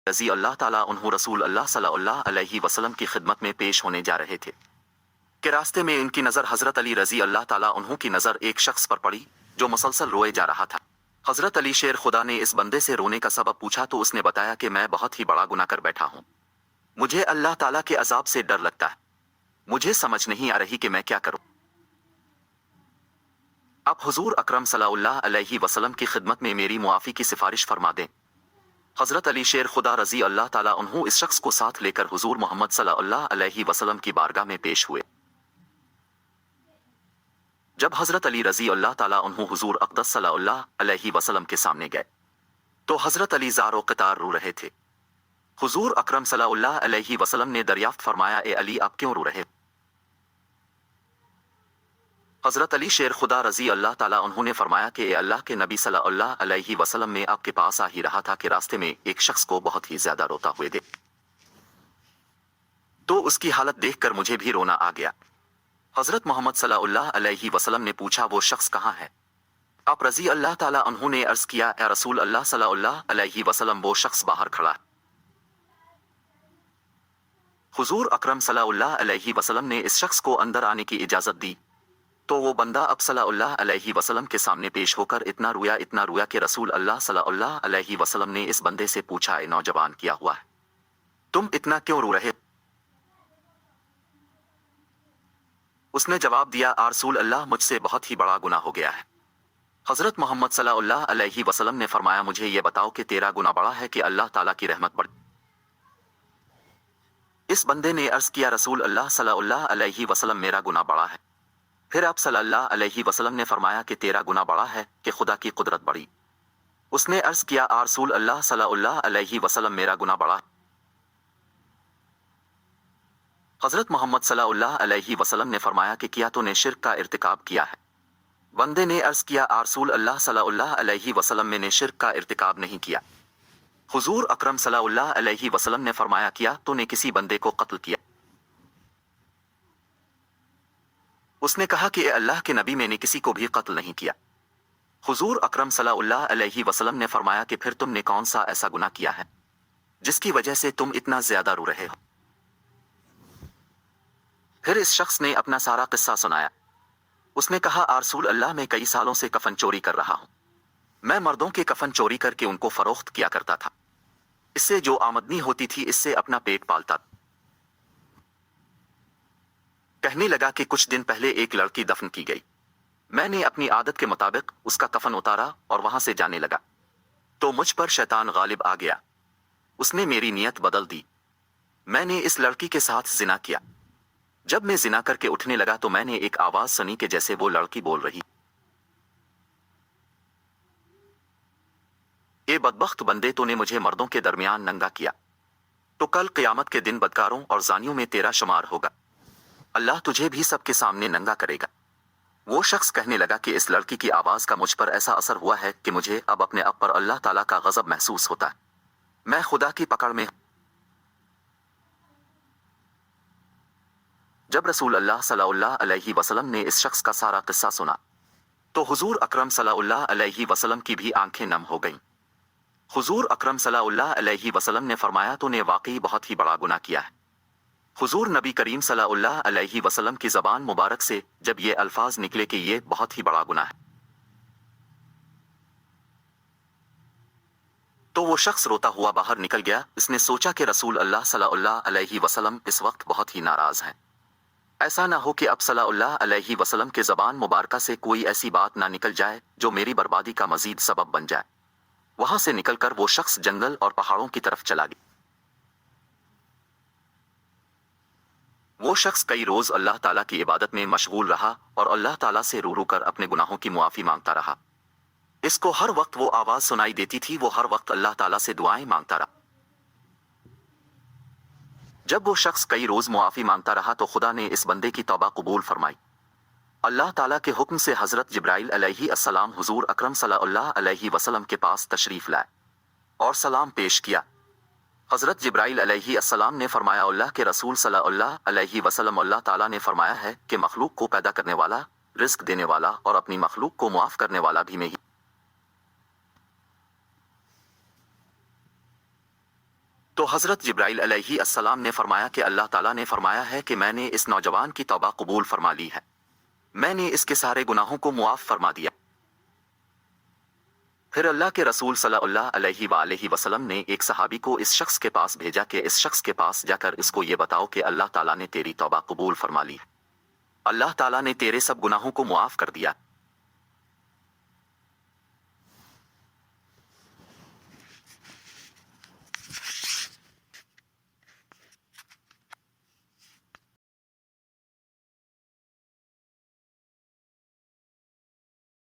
रजी अल्लाह ताला उन्हों रसूल अल्लाह सल्लल्लाहु अलैहि वसल्लम की खिदमत में पेश होने जा रहे थे कि रास्ते में इनकी नज़र हज़रत अली रजी अल्लाह ताला उन्हों की नज़र एक शख्स पर पड़ी जो मुसलसल रोए जा रहा था। हज़रत अली शेर खुदा ने इस बंदे से रोने का सबब पूछा तो उसने बताया कि मैं बहुत ही बड़ा गुनाह कर बैठा हूँ, मुझे अल्लाह ताला के अजाब से डर लगता है, मुझे समझ नहीं आ रही कि मैं क्या करूँ। आप हुजूर अकरम सल्लल्लाहु अलैहि वसल्लम की खिदमत में मेरी मुआफ़ी की सिफारिश फरमा दें। हज़रत अली शेर खुदा रजी अल्लाह ताला उन्हों इस शख्स को साथ लेकर हुजूर मोहम्मद सल्लल्लाहु अलैहि वसल्लम की बारगाह में पेश हुए। जब हज़रत अली रजी अल्लाह ताला उन्हों हुजूर अक़दस सल्लल्लाहु अलैहि वसल्लम के सामने गए तो हज़रत अली ज़ारो क़तार रो रहे थे। हुजूर अकरम सल्लल्लाहु अलैहि वसल्लम ने दरियाफ्त फरमाया, ए अली आप क्यों रो रहे? हज़रत अली शेर खुदा रजी अल्लाह ताला उन्होंने फरमाया कि ए अल्लाह के नबी सल्लल्लाहु अलैहि वसल्लम में आपके पास आ ही रहा था कि रास्ते में एक शख्स को बहुत ही ज्यादा रोता हुए देख तो उसकी हालत देखकर मुझे भी रोना आ गया। हज़रत मोहम्मद सल्लल्लाहु अलैहि वसल्लम ने पूछा, वो शख्स कहाँ है? आप रजी अल्लाह ताला उन्होंने अर्ज किया, ए रसूल अल्लाह सल्लल्लाहु अलैहि वसल्लम वो शख्स बाहर खड़ा है। हुजूर अकरम सल्लल्लाहु अलैहि वसल्लम ने इस शख्स को अंदर आने की इजाजत दी तो वो बंदा अब सल्लल्लाहु अलैहि वसल्लम के सामने पेश होकर इतना रोया कि रसूल अल्लाह सल्लल्लाहु अलैहि वसल्लम ने इस बंदे से पूछा, ए नौजवान क्या हुआ है, तुम इतना क्यों रो रहे? उसने जवाब दिया, आ रसूल अल्लाह मुझसे बहुत ही बड़ा गुनाह हो गया है। हज़रत मोहम्मद सल्लल्लाहु अलैहि वसल्लम ने फरमाया, मुझे ये बताओ कि तेरा गुनाह बड़ा है कि अल्लाह ताला की रहमत बड़ी? इस बंदे ने अर्ज किया, रसूल अल्लाह सल्लल्लाहु अलैहि वसल्लम मेरा गुनाह बड़ा है। फिर आप सल्लल्लाहु अलैहि वसल्लम ने फरमाया कि तेरा गुनाह बड़ा है कि खुदा की कुदरत बड़ी? उसने अर्ज किया, आ रसूल अल्लाह सल्लल्लाहु अलैहि वसल्लम मेरा गुनाह बड़ा है। हज़रत मोहम्मद सल्लल्लाहु अलैहि वसल्लम ने फरमाया कि क्या तूने शिर्क का इर्तिकाब किया है? बंदे ने अर्ज किया, आ रसूल अल्लाह सल्लल्लाहु अलैहि वसल्लम मैंने शिर्क का इर्तिकाब नहीं किया। हुजूर अकरम सल्लल्लाहु अलैहि वसल्लम ने फरमाया, किया तूने किसी बंदे को कत्ल किया? उसने कहा कि ए अल्लाह के नबी मैंने किसी को भी कत्ल नहीं किया। हुजूर अकरम सल्लल्लाहु अलैहि वसल्लम ने फरमाया कि फिर तुमने कौन सा ऐसा गुनाह किया है जिसकी वजह से तुम इतना ज्यादा रो रहे हो? फिर इस शख्स ने अपना सारा किस्सा सुनाया। उसने कहा, आ रसूल अल्लाह मैं कई सालों से कफन चोरी कर रहा हूं। मैं मर्दों के कफन चोरी करके उनको फरोख्त किया करता था, इससे जो आमदनी होती थी इससे अपना पेट पालता। कहने लगा कि कुछ दिन पहले एक लड़की दफन की गई, मैंने अपनी आदत के मुताबिक उसका कफन उतारा और वहां से जाने लगा तो मुझ पर शैतान गालिब आ गया। उसने मेरी नियत बदल दी, मैंने इस लड़की के साथ जिना किया। जब मैं जिना करके उठने लगा तो मैंने एक आवाज सुनी कि जैसे वो लड़की बोल रही, ए बदबख्त बंदे तूने मुझे मर्दों के दरमियान नंगा किया तो कल क़यामत के दिन बदकारों और जानियों में तेरा शुमार होगा, अल्लाह तुझे भी सबके सामने नंगा करेगा। वो शख्स कहने लगा कि इस लड़की की आवाज का मुझ पर ऐसा असर हुआ है कि मुझे अब अपने आप पर अल्लाह ताला का गजब महसूस होता है, मैं खुदा की पकड़ में। जब रसूल अल्लाह सल्लल्लाहु अलैहि वसल्लम ने इस शख्स का सारा किस्सा सुना तो हुजूर अकरम सल्लल्लाहु अलैहि वसल्लम की भी आंखें नम हो गईं। हुजूर अकरम सल्लल्लाहु अलैहि वसल्लम ने फरमाया, तूने वाकई बहुत ही बड़ा गुनाह किया है। हुजूर नबी करीम सल्लल्लाहु अलैहि वसल्लम की ज़बान मुबारक से जब ये अल्फाज निकले कि ये बहुत ही बड़ा गुनाह है तो वो शख्स रोता हुआ बाहर निकल गया। इसने सोचा कि रसूल अल्लाह सल्लल्लाहु अलैहि वसल्लम इस वक्त बहुत ही नाराज हैं, ऐसा ना हो कि अब सल्लल्लाहु अलैहि वसल्लम के ज़बान मुबारका से कोई ऐसी बात ना निकल जाए जो मेरी बर्बादी का मजीद सबब बन जाए। वहां से निकलकर वो शख्स जंगल और पहाड़ों की तरफ चला गया। वो शख्स कई रोज अल्लाह ताला की इबादत में मशगूल रहा और अल्लाह ताला से रो रो कर अपने गुनाहों की मुआफी मांगता रहा। इसको हर वक्त वो आवाज सुनाई देती थी, वो हर वक्त अल्लाह ताला से दुआएं मांगता रहा। जब वो शख्स कई रोज मुआफी मांगता रहा तो खुदा ने इस बंदे की तौबा कबूल फरमाई। अल्लाह ताला के हुक्म से हजरत जिब्राइल अलैहि अस्सलाम हुजूर अकरम सल्लल्लाहु अलैहि वसल्लम के पास तशरीफ लाए और सलाम पेश किया। हजरत जिब्राइल अलैहि अस्सलाम ने फरमाया, अल्लाह के रसूल सल्लल्लाहु अलैहि वसल्लम, अल्लाह ताला ने फरमाया है कि मखलूक को पैदा करने वाला, रिस्क देने वाला और अपनी मखलूक को मुआफ करने वाला भी मैं ही। تو حضرت جبرائیل علیہ السلام نے فرمایا کہ اللہ تعالیٰ نے فرمایا ہے کہ میں نے اس نوجوان کی توبہ قبول فرما لی ہے، میں نے اس کے سارے گناہوں کو معاف فرما دیا۔ پھر اللہ کے رسول صلی اللہ علیہ وآلہ وسلم نے ایک صحابی کو اس شخص کے پاس بھیجا کہ اس شخص کے پاس جا کر اس کو یہ بتاؤ کہ اللہ تعالیٰ نے تیری توبہ قبول فرما لی، اللہ تعالیٰ نے تیرے سب گناہوں کو معاف کر دیا۔